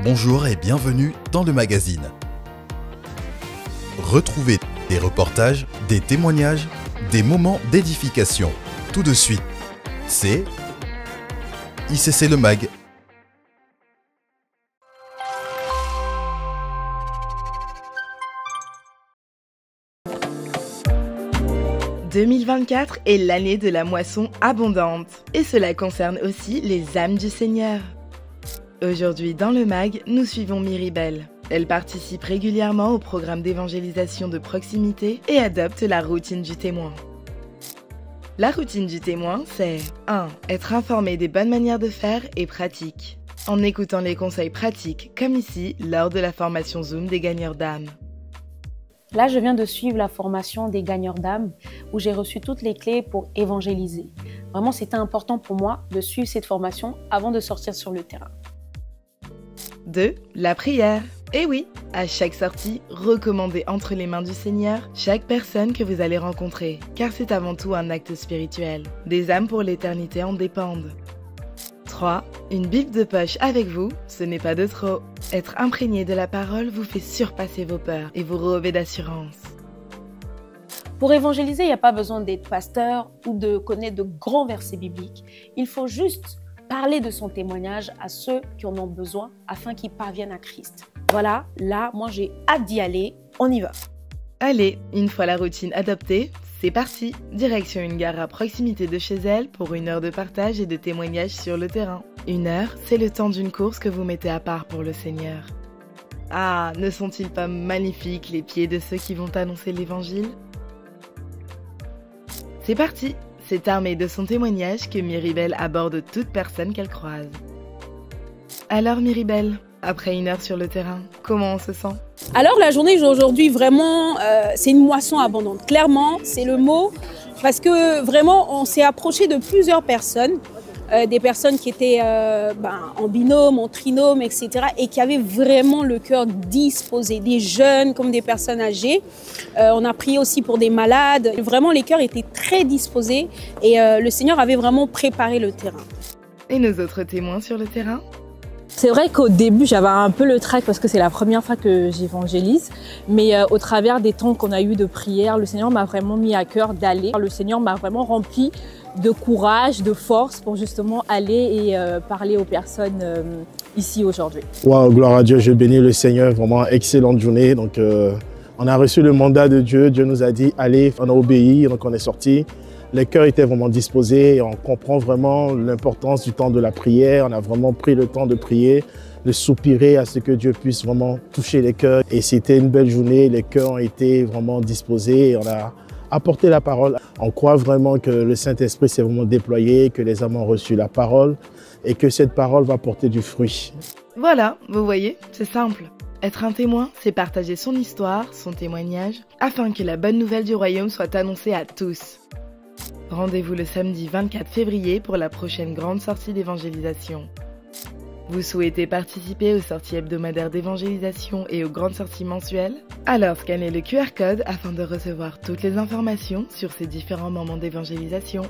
Bonjour et bienvenue dans le magazine. Retrouvez des reportages, des témoignages, des moments d'édification. Tout de suite, c'est ICC Le Mag. « 2024 est l'année de la moisson abondante. Et cela concerne aussi les âmes du Seigneur. Aujourd'hui, dans le MAG, nous suivons Miribel. Elle participe régulièrement au programme d'évangélisation de proximité et adopte la routine du témoin. La routine du témoin, c'est 1. Être informé des bonnes manières de faire et pratiques, en écoutant les conseils pratiques, comme ici, lors de la formation Zoom des gagneurs d'âme. Là, je viens de suivre la formation des gagneurs d'âme où j'ai reçu toutes les clés pour évangéliser. Vraiment, c'était important pour moi de suivre cette formation avant de sortir sur le terrain. 2. La prière. Et oui, à chaque sortie, recommandez entre les mains du Seigneur chaque personne que vous allez rencontrer, car c'est avant tout un acte spirituel. Des âmes pour l'éternité en dépendent. 3. Une Bible de poche avec vous, ce n'est pas de trop. Être imprégné de la parole vous fait surpasser vos peurs et vous revêt d'assurance. Pour évangéliser, il n'y a pas besoin d'être pasteur ou de connaître de grands versets bibliques. Il faut juste parler de son témoignage à ceux qui en ont besoin afin qu'ils parviennent à Christ. Voilà, là, moi j'ai hâte d'y aller, on y va. Allez, une fois la routine adoptée, c'est parti. Direction une gare à proximité de chez elle pour 1 heure de partage et de témoignage sur le terrain. 1 heure, c'est le temps d'une course que vous mettez à part pour le Seigneur. Ah, ne sont-ils pas magnifiques les pieds de ceux qui vont annoncer l'évangile? C'est parti. C'est armé de son témoignage que Miribel aborde toute personne qu'elle croise. Alors Miribel, après 1 heure sur le terrain, comment on se sent? Alors la journée d'aujourd'hui, vraiment, c'est une moisson abondante. Clairement, c'est le mot, parce que vraiment, on s'est approché de plusieurs personnes, des personnes qui étaient en binôme, en trinôme, etc. et qui avaient vraiment le cœur disposé, des jeunes comme des personnes âgées. On a prié aussi pour des malades. Vraiment, les cœurs étaient très disposés et le Seigneur avait vraiment préparé le terrain. Et nos autres témoins sur le terrain? C'est vrai qu'au début, j'avais un peu le trac parce que c'est la première fois que j'évangélise. Mais au travers des temps qu'on a eu de prière, le Seigneur m'a vraiment mis à cœur d'aller. Le Seigneur m'a vraiment rempli de courage, de force pour justement aller et parler aux personnes ici aujourd'hui. Wow, gloire à Dieu, je bénis le Seigneur, vraiment excellente journée. Donc, on a reçu le mandat de Dieu, Dieu nous a dit allez, on a obéi, donc on est sorti. Les cœurs étaient vraiment disposés et on comprend vraiment l'importance du temps de la prière. On a vraiment pris le temps de prier, de soupirer à ce que Dieu puisse vraiment toucher les cœurs. Et c'était une belle journée, les cœurs ont été vraiment disposés et on a apporté la parole. On croit vraiment que le Saint-Esprit s'est vraiment déployé, que les âmes ont reçu la parole et que cette parole va porter du fruit. Voilà, vous voyez, c'est simple. Être un témoin, c'est partager son histoire, son témoignage, afin que la bonne nouvelle du royaume soit annoncée à tous. Rendez-vous le samedi 24 février pour la prochaine grande sortie d'évangélisation. Vous souhaitez participer aux sorties hebdomadaires d'évangélisation et aux grandes sorties mensuelles? Alors scannez le QR code afin de recevoir toutes les informations sur ces différents moments d'évangélisation.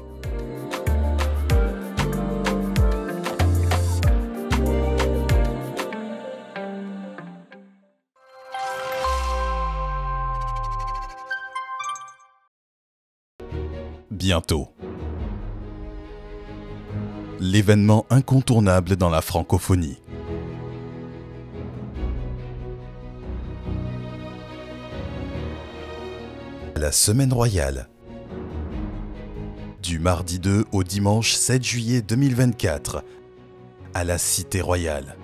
Bientôt. L'événement incontournable dans la francophonie. La Semaine royale. Du mardi 2 au dimanche 7 juillet 2024, à la Cité Royale.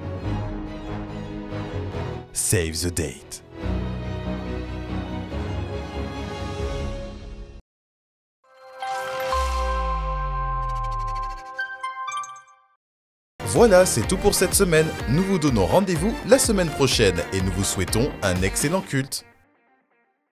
Save the date. Voilà, c'est tout pour cette semaine. Nous vous donnons rendez-vous la semaine prochaine et nous vous souhaitons un excellent culte.